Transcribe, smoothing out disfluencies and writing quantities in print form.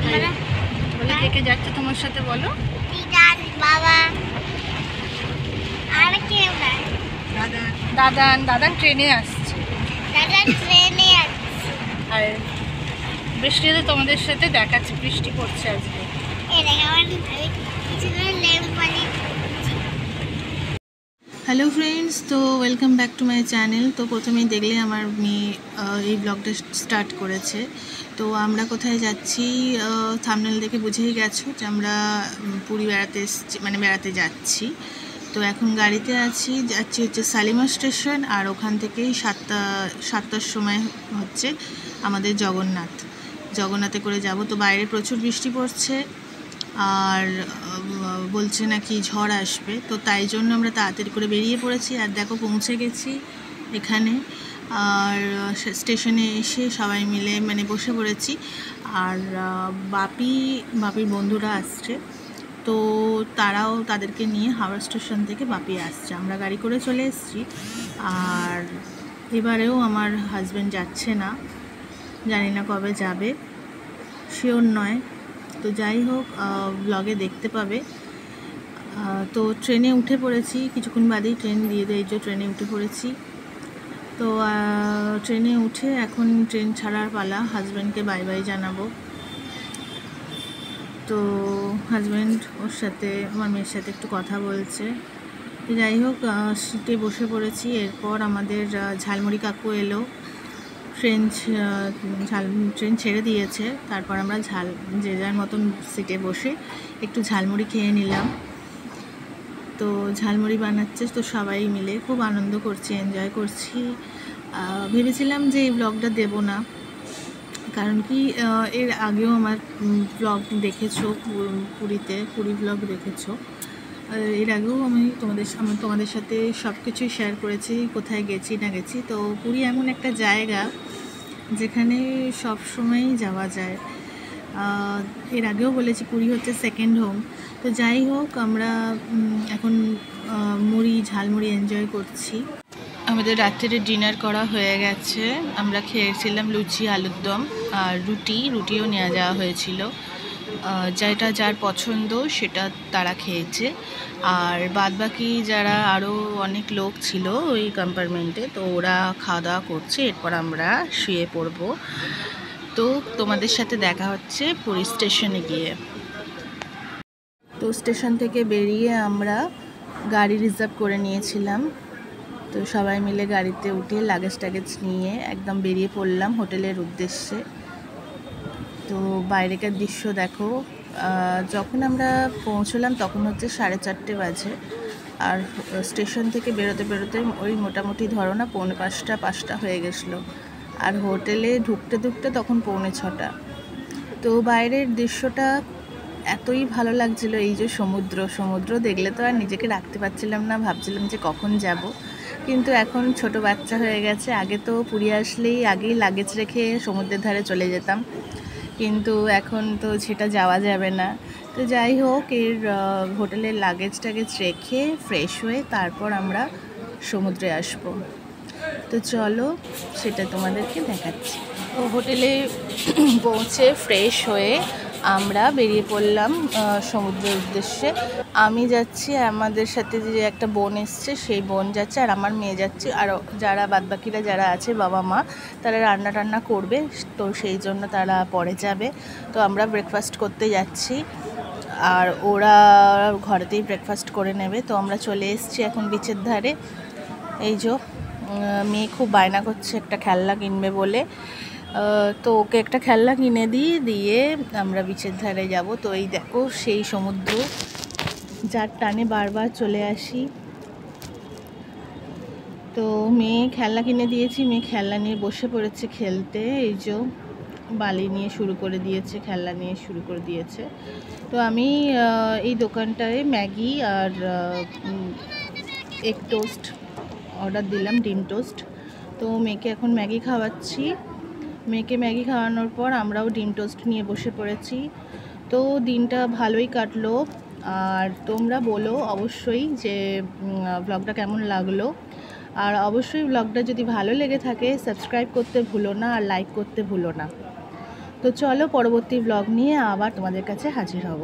বলে কে কে যাচ্ছে তোমার সাথে বলো। বাবা আর কেউ না, দাদান ট্রেনে আসছে। দাদা ট্রেনে আসছে। আর বৃষ্টিতে তোমাদের সাথে দেখাচ্ছে, বৃষ্টি পড়ছে আজকে। হ্যালো ফ্রেন্ডস, তো welcome back to my channel. তো প্রথমেই দেখলে আমার মেয়ে এই ব্লগটা স্টার্ট করেছে। তো আমরা কোথায় যাচ্ছি থাম্বনেল দেখে বুঝেই গেছো যে আমরা পুরী বেড়াতে এসেছি, মানে বেড়াতে যাচ্ছি। তো এখন গাড়িতে যাচ্ছি হচ্ছে শালিমার স্টেশন, আর ওখান থেকেই সাতটার সময় হচ্ছে আমাদের জগন্নাথে করে যাব। তো বাইরে প্রচুর বৃষ্টি পড়ছে আর বলছে নাকি ঝড় আসবে, তো তাই জন্য আমরা তাড়াতাড়ি করে বেরিয়ে পড়েছি। আর দেখো পৌঁছে গেছি এখানে, আর স্টেশনে এসে সবাই মিলে মানে বসে পড়েছি। আর বাপির বন্ধুরা আসছে, তো তারাও তাদেরকে নিয়ে হাওড়া স্টেশন থেকে বাপি আসছে। আমরা গাড়ি করে চলে এসেছি। আর এবারেও আমার হাজব্যান্ড যাচ্ছে না, জানি না কবে যাবে, শিওর নয়। তো যাই হোক, ব্লগে দেখতে পাবে। তো ট্রেনে উঠে পড়েছি, কিছুক্ষণ বাদেই ট্রেন দিয়ে দেয়, যে ট্রেনে উঠে পড়েছি। তো ট্রেনে উঠে এখন ট্রেন ছাড়ার পালা, হাজব্যান্ডকে বাই বাই জানাবো। তো হাজব্যান্ড ওর সাথে, আমার মেয়ের সাথে একটু কথা বলছে। যাই হোক, সিটে বসে পড়েছি। এরপর আমাদের ঝালমুড়ি কাকু এলো, ট্রেন ছেড়ে দিয়েছে। তারপর আমরা যে যার মতন সিটে বসে একটু ঝালমুড়ি খেয়ে নিলাম। তো ঝালমুড়ি বানাচ্ছে, তো সবাই মিলে খুব আনন্দ করছি, এনজয় করছি। ভেবেছিলাম যে এই ব্লগটা দেব না, কারণ কি এর আগেও আমার ব্লগ দেখেছো, পুরী ব্লগ দেখেছো। এর আগেও আমি তোমাদের সাথে সব কিছুই শেয়ার করেছি, কোথায় গেছি না গেছি। তো পুরী এমন একটা জায়গা যেখানে সব সময়ই যাওয়া যায়। এর আগেও বলেছি পুরী হচ্ছে সেকেন্ড হোম। তো যাই হোক, আমরা এখন ঝালমুড়ি এনজয় করছি। আমাদের রাত্রে ডিনার করা হয়ে গেছে। আমরা খেয়েছিলাম লুচি, আলুর দম আর রুটিও নিয়ে যাওয়া হয়েছিল। যেটা যার পছন্দ সেটা তারা খেয়েছে। আর বাদবাকি যারা আরও অনেক লোক ছিল ওই কম্পার্টমেন্টে, তো ওরা খাওয়া দাওয়া করছে। এরপর আমরা শুয়ে পড়ব। তো তোমাদের সাথে দেখা হচ্ছে পুরী স্টেশনে গিয়ে। তো স্টেশন থেকে বেরিয়ে আমরা গাড়ি রিজার্ভ করে নিয়েছিলাম। তো সবাই মিলে গাড়িতে উঠে লাগেজ নিয়ে একদম বেরিয়ে পড়লাম হোটেলের উদ্দেশ্যে। তো বাইরেকার দৃশ্য দেখো, যখন আমরা পৌঁছলাম তখন হচ্ছে 4:30 বাজে। আর স্টেশন থেকে বেরোতে ওই মোটামুটি ধরো না 4:45 হয়ে গেছিলো। আর হোটেলে ঢুকতে তখন 5:45। তো বাইরের দৃশ্যটা এতই ভালো লাগছিল, এই যে সমুদ্র দেখলে তো আর নিজেকে রাখতে পারছিলাম না, ভাবছিলাম যে কখন যাব। কিন্তু এখন ছোট বাচ্চা হয়ে গেছে, আগে তো পুরী আসলেই আগেই লাগেজ রেখে সমুদ্রের ধারে চলে যেতাম, কিন্তু এখন তো সেটা যাওয়া যাবে না। তো যাই হোক, হোটেলের লাগেজ রেখে ফ্রেশ হয়ে তারপর আমরা সমুদ্রে আসব। তো চলো সেটা তোমাদেরকে দেখাচ্ছি। তো হোটেলে পৌঁছে ফ্রেশ হয়ে আমরা বেরিয়ে পড়লাম সমুদ্রের উদ্দেশ্যে। আমি যাচ্ছি, আমাদের সাথে যে একটা বোন এসছে সেই বোন যাচ্ছে, আর আমার মেয়ে যাচ্ছে। আর যারা বাদবাকিরা যারা আছে বাবা মা, তারা রান্না করবে, তো সেই জন্য তারা পরে যাবে। তো আমরা ব্রেকফাস্ট করতে যাচ্ছি, আর ওরা ঘরেতেই ব্রেকফাস্ট করে নেবে। তো আমরা চলে এসেছি এখন বিচের ধারে। এই যে মেয়ে খুব বায়না করছে একটা খেলনা কিনবে বলে, তো ওকে একটা খেলনা কিনে দিয়ে আমরা বিচের ধারে যাব। তো এই দেখো সেই সমুদ্র, যার টানে বারবার চলে আসি। তো মেয়ে খেলনা কিনে দিয়েছি, মেয়ে খেলনা নিয়ে বসে পড়েছে খেলতে। এই যে বালি নিয়ে শুরু করে দিয়েছে, খেলনা নিয়ে শুরু করে দিয়েছে। তো আমি এই দোকানটায় ম্যাগি আর এগ টোস্ট অর্ডার দিলাম, ডিম টোস্ট। তো মেয়েকে এখন ম্যাগি খাওয়াচ্ছি। মেয়েকে ম্যাগি খাওয়ানোর পর আমরাও ডিম টোস্ট নিয়ে বসে পড়েছি। তো দিনটা ভালোই কাটলো। আর তোমরা বলো অবশ্যই যে ব্লগটা কেমন লাগলো। আর অবশ্যই ব্লগটা যদি ভালো লেগে থাকে সাবস্ক্রাইব করতে ভুলো না, আর লাইক করতে ভুলো না। তো চলো পরবর্তী ব্লগ নিয়ে আবার তোমাদের কাছে হাজির হব।